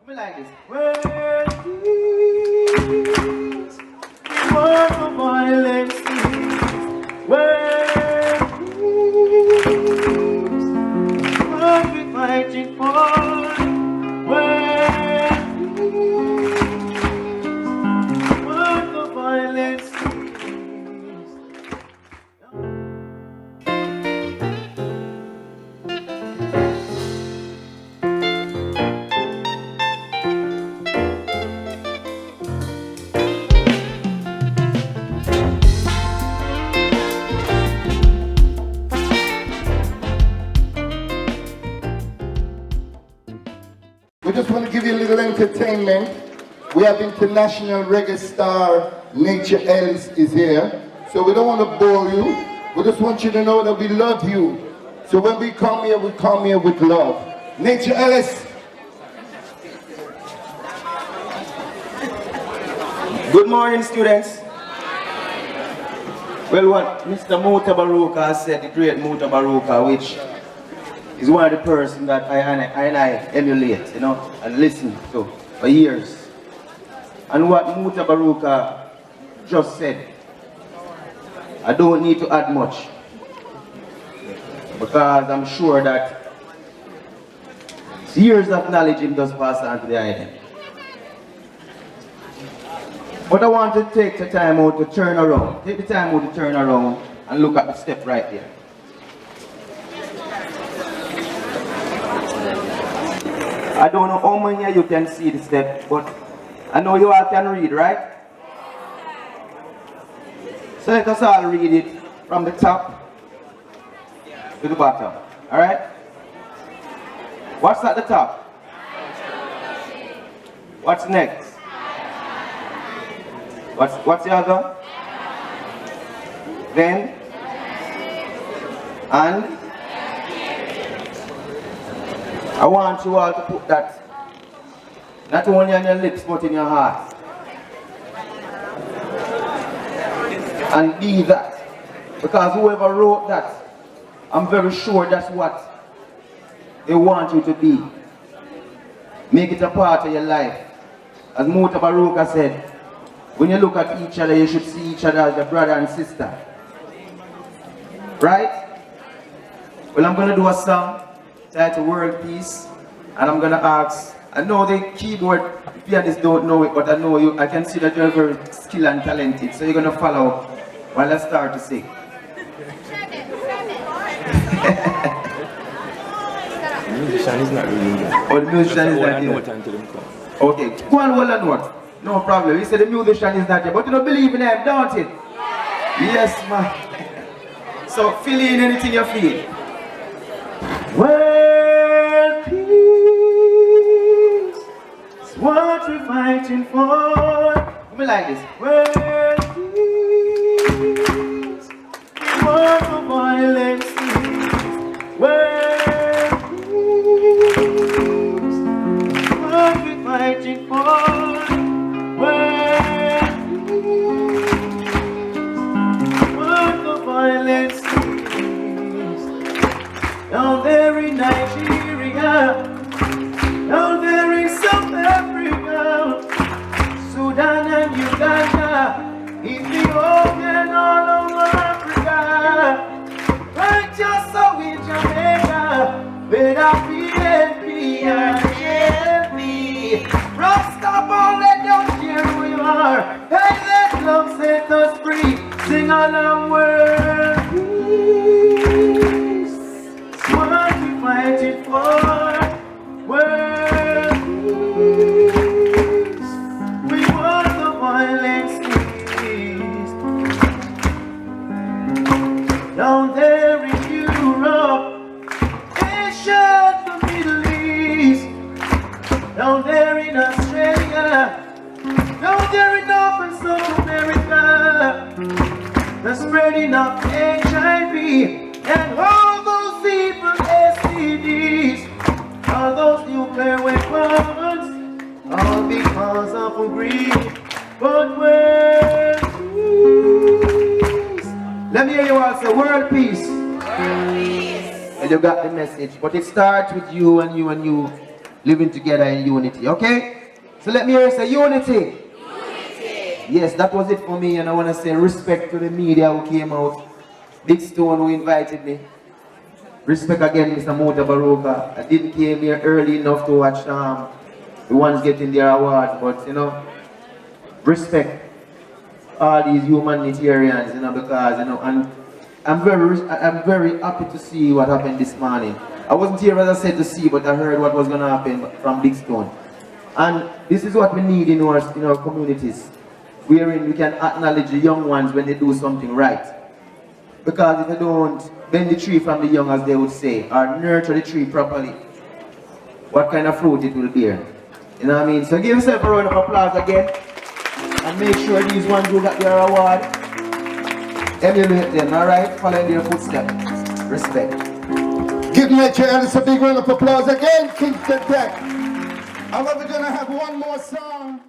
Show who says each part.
Speaker 1: Me like this. World peace, war for violence cease. World peace, what we fighting for. World peace, war for violence cease.
Speaker 2: We just want to give you a little entertainment. We have international reggae star Nature Ellis is here. So we don't want to bore you. We just want you to know that we love you. So when we come here with love. Nature Ellis.
Speaker 1: Good morning, students. Well, what Mr. Muta Baruka has said, the great Muta Baruka, which is one of the persons that I emulate, you know, and listen to for years. And what Muta Baruka just said, I don't need to add much, because I'm sure that years of knowledge him does pass on to the island. But I want to take the time out to turn around. Take the time out to turn around and look at the step right there. I don't know how many of you can see the step, but I know you all can read, right? So let us all read it from the top to the bottom, alright? What's at the top? What's next? What's the other? Then? And? I want you all to put that not only on your lips but in your heart. And be that. Because whoever wrote that, I'm very sure that's what they want you to be. Make it a part of your life. As Muta Baruka said, when you look at each other, you should see each other as a brother and sister. Right? Well, I'm going to do a song titled World Peace, and I'm going to ask, I know the keyboard pianists don't know it, but I know you, I can see that you're very skilled and talented, so you're going to follow while I start to sing.
Speaker 3: The musician is not really here.
Speaker 1: Oh, the musician is not here. Okay, go and hold a note. No problem. You said the musician is not here, but you don't believe in him, don't you? Yes, man. So fill in anything you feel. World peace is what we're fighting for. Let me like this. World peace, war for violence cease. World peace, what we're fighting for. World peace, war for violence cease. Down there in Nigeria, down there in South Africa, Sudan and Uganda, Ethiopia and all over Africa, right just so in Jamaica, with our PNP and JLP, Rasta ball, let don't care who you are, hey, let love set us free, sing along world peace, what we fighting for, world peace, we want the violence cease. Down there in Europe, Asia, the Middle East, down there in Australia, down there in North and South America, the spreading of HIV and all those evil STDs, all those nuclear weapons, all because of greed. But world peace. Let me hear you all say world peace. World peace. And you got the message, but it starts with you and you and you living together in unity, okay? So let me hear say unity. Unity. Yes, that was it for me, and I want to say respect to the media who came out. Big Stone who invited me. Respect again, Mr. Mota Baroka. I didn't came here early enough to watch the ones getting their awards, but you know, respect all these humanitarians, you know, because you know, and I'm very happy to see what happened this morning. I wasn't here, as I said, to see, but I heard what was going to happen from Big Stone. And this is what we need in our communities, wherein we can acknowledge the young ones when they do something right. Because if you don't bend the tree from the young, as they would say, or nurture the tree properly, what kind of fruit it will bear? You know what I mean? So give yourself a round of applause again, and make sure these ones who got their award, emulate them, alright? Follow in their footsteps. Respect.
Speaker 2: Give Nature Ellis a big round of applause again, Kingston Tech. And we're going to have one more song.